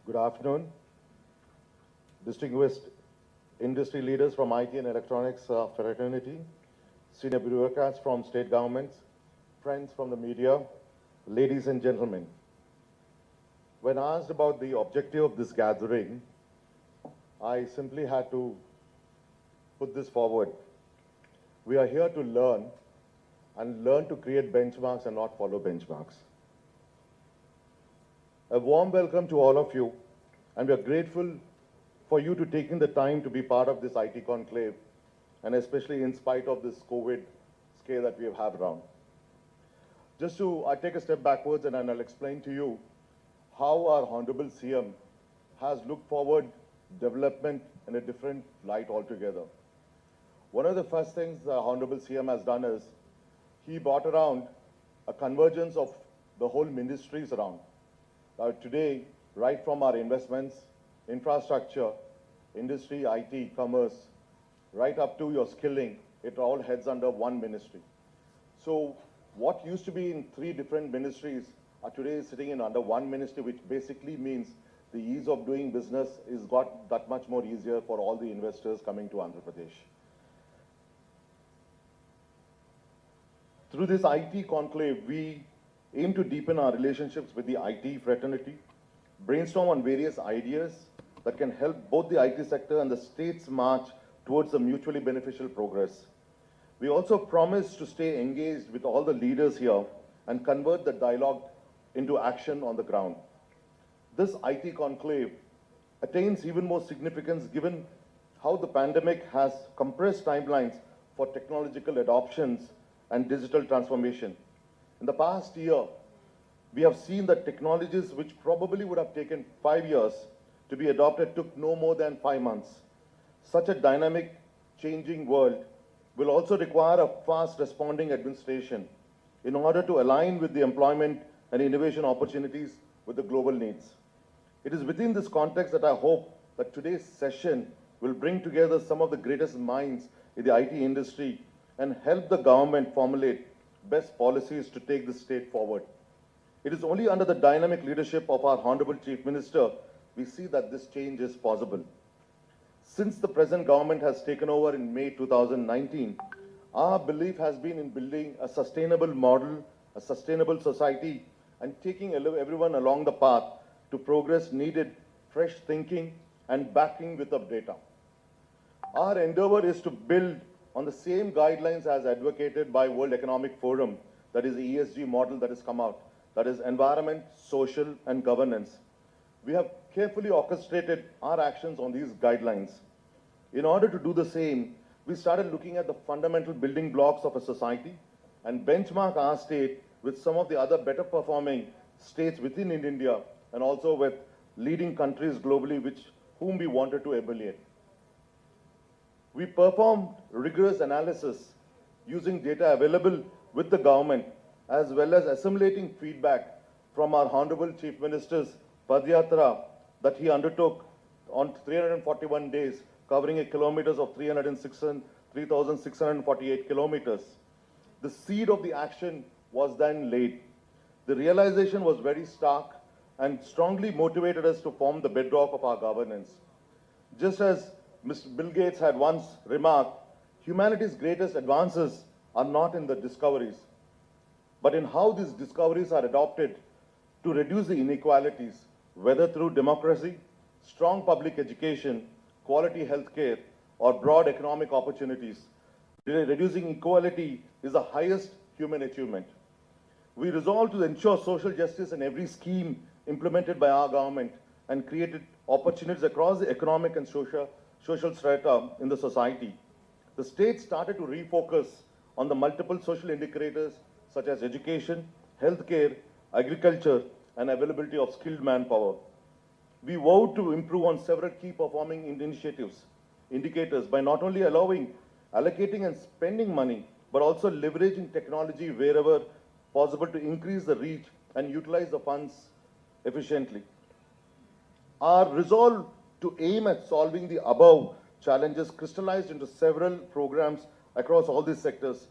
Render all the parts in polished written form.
Good afternoon, distinguished industry leaders from IT and electronics fraternity, senior bureaucrats from state governments, friends from the media, ladies and gentlemen. When asked about the objective of this gathering, I simply had to put this forward. We are here to learn and learn to create benchmarks and not follow benchmarks. A warm welcome to all of you, and we are grateful for you to taking the time to be part of this IT conclave, and especially in spite of this COVID scare that we have had around. I take a step backwards and I'll explain to you how our Honorable CM has looked forward development in a different light altogether. One of the first things the Honorable CM has done is he brought around a convergence of the whole ministries around. Today, right from our investments, infrastructure, industry, IT, commerce, right up to your skilling, it all heads under one ministry. So what used to be in three different ministries are today sitting in under one ministry, which basically means the ease of doing business is got that much more easier for all the investors coming to Andhra Pradesh. Through this IT conclave, we aim to deepen our relationships with the IT fraternity, brainstorm on various ideas that can help both the IT sector and the state's march towards a mutually beneficial progress. We also promise to stay engaged with all the leaders here and convert the dialogue into action on the ground. This IT conclave attains even more significance given how the pandemic has compressed timelines for technological adoptions and digital transformation. In the past year, we have seen that technologies which probably would have taken 5 years to be adopted took no more than 5 months. Such a dynamic, changing world will also require a fast responding administration in order to align with the employment and innovation opportunities with the global needs. It is within this context that I hope that today's session will bring together some of the greatest minds in the IT industry and help the government formulate best policies to take the state forward. It is only under the dynamic leadership of our Honorable Chief Minister we see that this change is possible. Since the present government has taken over in May 2019, our belief has been in building a sustainable model, a sustainable society, and taking everyone along the path to progress needed fresh thinking and backing with the data. Our endeavor is to build on the same guidelines as advocated by World Economic Forum, that is the ESG model that has come out, that is environment, social, and governance. We have carefully orchestrated our actions on these guidelines. In order to do the same, we started looking at the fundamental building blocks of a society and benchmark our state with some of the other better performing states within India and also with leading countries globally whom we wanted to emulate. We performed rigorous analysis using data available with the government as well as assimilating feedback from our Honorable Chief Minister's Padyatra that he undertook on 341 days, covering a kilometers of 3,648 kilometers. The seed of the action was then laid. The realization was very stark and strongly motivated us to form the bedrock of our governance. Just as Mr. Bill Gates had once remarked, humanity's greatest advances are not in the discoveries, but in how these discoveries are adopted to reduce the inequalities, whether through democracy, strong public education, quality healthcare, or broad economic opportunities. Reducing equality is the highest human achievement. We resolved to ensure social justice in every scheme implemented by our government and created opportunities across the economic and social strata in the society. The state started to refocus on the multiple social indicators such as education, healthcare, agriculture, and availability of skilled manpower. We vowed to improve on several key performing indicators by not only allocating and spending money, but also leveraging technology wherever possible to increase the reach and utilize the funds efficiently. Our resolve to aim at solving the above challenges crystallized into several programs across all these sectors.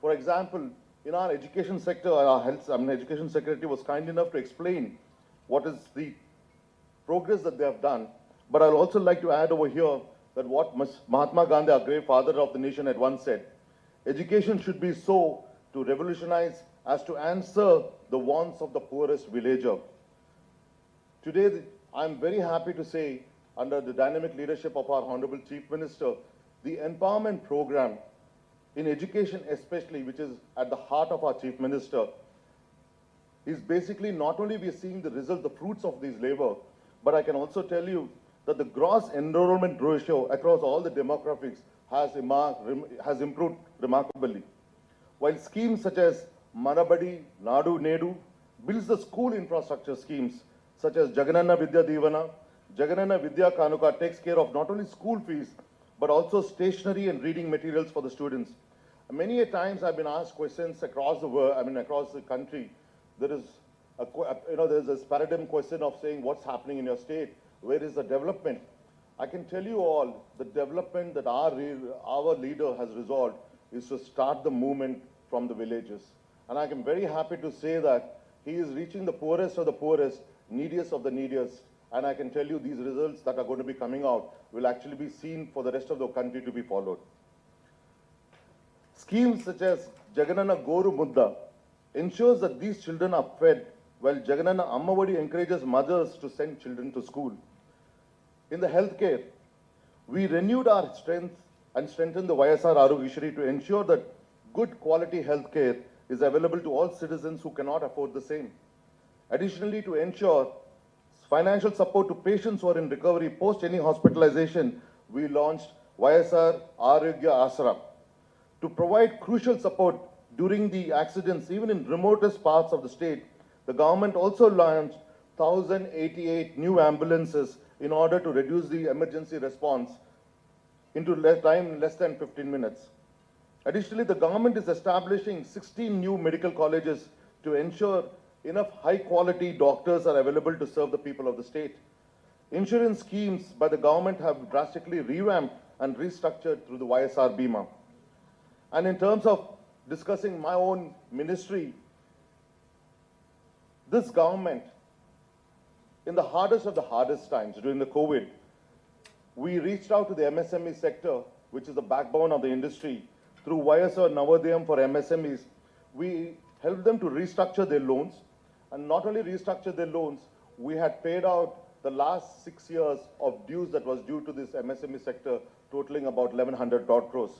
For example, in our education sector, our education secretary was kind enough to explain what is the progress that they have done. But I'll also like to add over here that what Mahatma Gandhi, our great father of the nation, had once said, education should be so to revolutionize as to answer the wants of the poorest villager. Today, I'm very happy to say, under the dynamic leadership of our Honorable Chief Minister, the empowerment program in education especially, which is at the heart of our Chief Minister, is basically not only we are seeing the result, the fruits of this labor, but I can also tell you that the gross enrollment ratio across all the demographics has improved remarkably. While schemes such as Manabadi, Nadu Nedu builds the school infrastructure schemes such as Jagananna Vidya Divana, Jagananna Vidya Kanuka takes care of not only school fees, but also stationery and reading materials for the students. Many a times I've been asked questions across the world, across the country. There is there's this paradigm question of saying what's happening in your state, where is the development? I can tell you all, the development that our leader has resolved is to start the movement from the villages. And I am very happy to say that he is reaching the poorest of the poorest, neediest of the neediest. And I can tell you these results that are going to be coming out will actually be seen for the rest of the country to be followed. Schemes such as Jagananna Goru Mudda ensures that these children are fed, while Jagananna Ammavadi encourages mothers to send children to school. In the healthcare, we renewed our strength and strengthened the YSR Arogyashri to ensure that good quality healthcare is available to all citizens who cannot afford the same. Additionally, to ensure financial support to patients who are in recovery post any hospitalization, we launched YSR Arogya Asra. To provide crucial support during the accidents, even in remotest parts of the state, the government also launched 1,088 new ambulances in order to reduce the emergency response into time in less than 15 minutes. Additionally, the government is establishing 16 new medical colleges to ensure enough high-quality doctors are available to serve the people of the state. Insurance schemes by the government have drastically revamped and restructured through the YSR Bima. And in terms of discussing my own ministry, this government, in the hardest of the hardest times during the COVID, we reached out to the MSME sector, which is the backbone of the industry. Through YSR Navodayam for MSMEs, we helped them to restructure their loans. And not only restructure their loans, we had paid out the last 6 years of dues that was due to this MSME sector, totaling about 1,100 crores.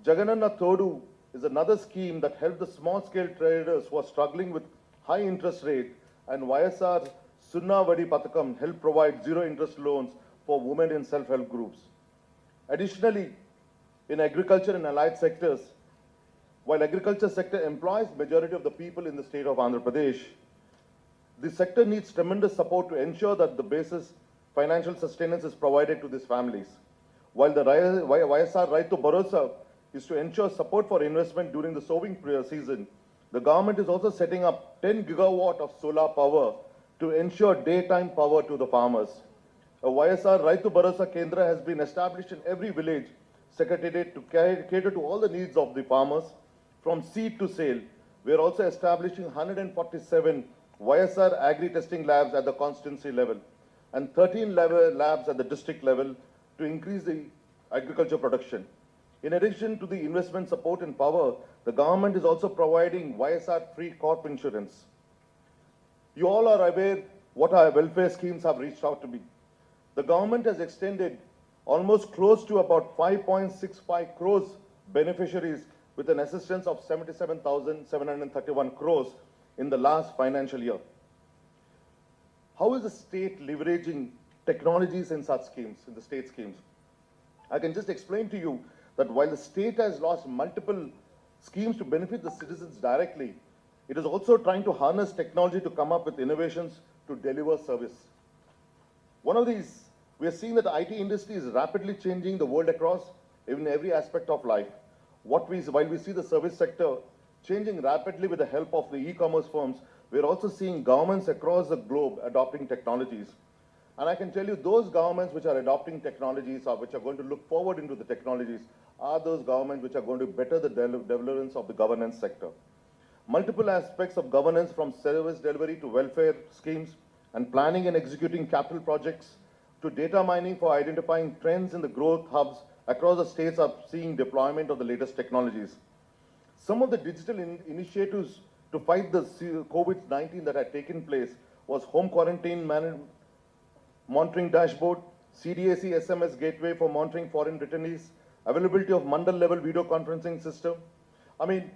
Jagananna Thodu is another scheme that helped the small-scale traders who are struggling with high interest rate, and YSR Sunna Vadi Pathakam helped provide zero-interest loans for women in self-help groups. Additionally, in agriculture and allied sectors, while agriculture sector employs majority of the people in the state of Andhra Pradesh, the sector needs tremendous support to ensure that the basis financial sustenance is provided to these families. While the YSR Raitu Bharosa is to ensure support for investment during the sowing season, the government is also setting up 10 gigawatt of solar power to ensure daytime power to the farmers. A YSR Raitu Bharosa Kendra has been established in every village secretariat to cater to all the needs of the farmers from seed to sale. We are also establishing 147 YSR agri-testing labs at the constituency level and 13 labs at the district level to increase the agriculture production. In addition to the investment support and power, the government is also providing YSR free crop insurance. You all are aware what our welfare schemes have reached out to be. The government has extended almost close to about 5.65 crores beneficiaries with an assistance of 77,731 crores in the last financial year. How is the state leveraging technologies in such schemes, in the state schemes? I can just explain to you that while the state has launched multiple schemes to benefit the citizens directly, it is also trying to harness technology to come up with innovations to deliver service. One of these, we are seeing that the IT industry is rapidly changing the world across, in every aspect of life. While we see the service sector changing rapidly with the help of the e-commerce firms, we are also seeing governments across the globe adopting technologies. And I can tell you those governments which are adopting technologies or which are going to look forward into the technologies are those governments which are going to better the development of the governance sector. Multiple aspects of governance from service delivery to welfare schemes and planning and executing capital projects, to data mining for identifying trends in the growth hubs across the states are seeing deployment of the latest technologies. Some of the digital initiatives to fight the COVID-19 that had taken place was home quarantine monitoring dashboard, CDAC SMS gateway for monitoring foreign returnees, availability of mandal level video conferencing system. I mean,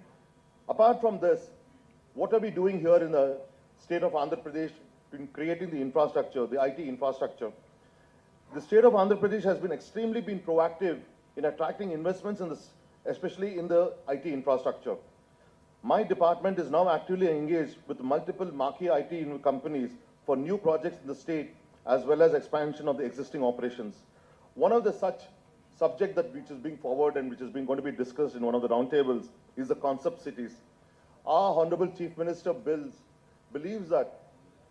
apart from this, what are we doing here in the state of Andhra Pradesh in creating the infrastructure, the IT infrastructure? The state of Andhra Pradesh has been extremely proactive in attracting investments in this, especially in the IT infrastructure. My department is now actively engaged with multiple marquee IT companies for new projects in the state, as well as expansion of the existing operations. One of the such subject which is being forward and which is going to be discussed in one of the roundtables is the concept cities. Our Honorable Chief Minister believes that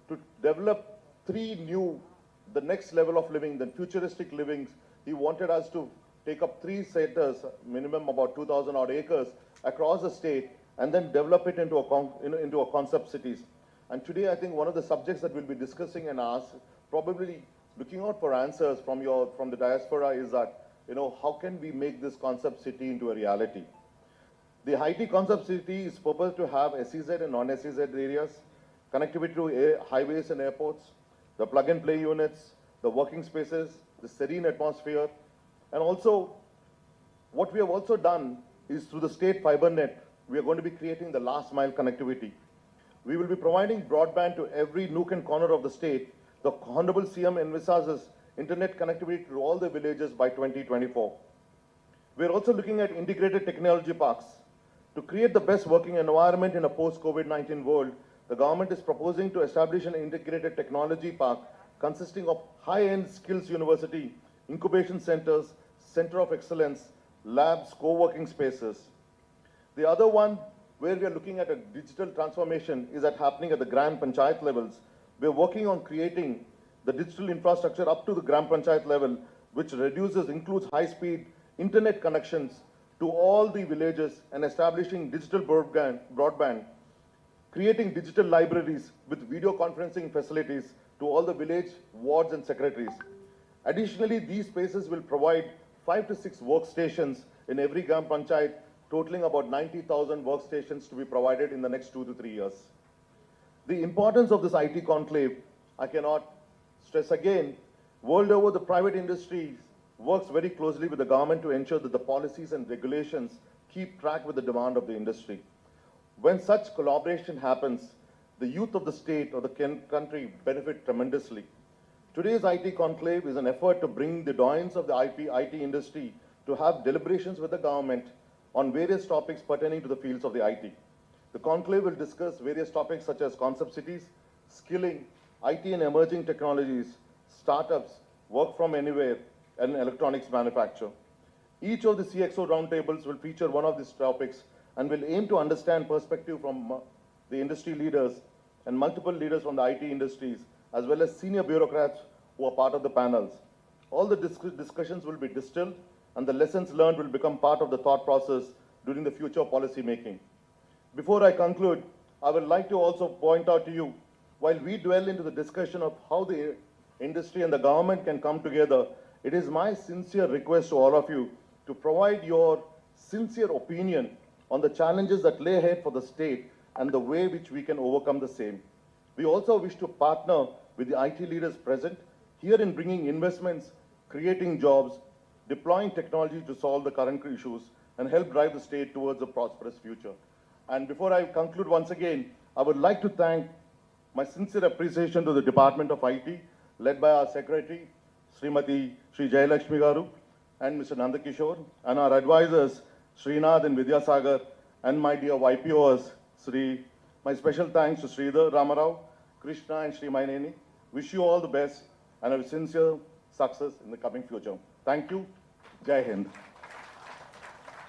to develop the next level of living, the futuristic livings, he wanted us to take up 3 centers, minimum about 2,000 odd acres across the state, and then develop it into a concept cities. And today, I think one of the subjects that we'll be discussing and probably looking out for answers from the diaspora is that, how can we make this concept city into a reality? The IT concept city is purposed to have SEZ and non-SEZ areas, connectivity to highways and airports, the plug-and-play units, the working spaces, the serene atmosphere, and also what we have also done is through the state fiber net, we are going to be creating the last mile connectivity. We will be providing broadband to every nook and corner of the state. The Honorable CM envisages internet connectivity to all the villages by 2024. We are also looking at integrated technology parks. To create the best working environment in a post-COVID-19 world, the government is proposing to establish an integrated technology park consisting of high-end skills university, incubation centers, center of excellence, labs, co-working spaces. The other one where we are looking at a digital transformation is happening at the Gram Panchayat levels. We are working on creating the digital infrastructure up to the Gram Panchayat level, which includes high-speed internet connections to all the villages and establishing digital broadband, creating digital libraries with video conferencing facilities to all the village wards and secretaries. Additionally, these spaces will provide 5 to 6 workstations in every Gram Panchayat, totaling about 90,000 workstations to be provided in the next 2 to 3 years. The importance of this IT conclave, I cannot stress again. World over, the private industry works very closely with the government to ensure that the policies and regulations keep track with the demand of the industry. When such collaboration happens, the youth of the state or the country benefit tremendously. Today's IT conclave is an effort to bring the doyens of the IT industry to have deliberations with the government on various topics pertaining to the fields of the IT. The conclave will discuss various topics such as concept cities, skilling, IT and emerging technologies, startups, work from anywhere, and electronics manufacture. Each of the CXO roundtables will feature one of these topics and will aim to understand perspective from the industry leaders and multiple leaders from the IT industries, as well as senior bureaucrats who are part of the panels. All the discussions will be distilled, and the lessons learned will become part of the thought process during the future policy making. Before I conclude, I would like to also point out to you, while we dwell into the discussion of how the industry and the government can come together, it is my sincere request to all of you to provide your sincere opinion on the challenges that lay ahead for the state and the way which we can overcome the same. We also wish to partner with the IT leaders present here in bringing investments, creating jobs, deploying technology to solve the current issues, and help drive the state towards a prosperous future. And before I conclude once again, I would like to thank my sincere appreciation to the Department of IT, led by our Secretary, Srimati Sri Jayalakshmi Garu, and Mr. Nandakishore, and our advisors, Srinath and Vidyasagar, and my dear YPOs, my special thanks to Sridhar Ramarao, Krishna, and Sri Maineni. Wish you all the best and a sincere success in the coming future. Thank you. Jai Hind.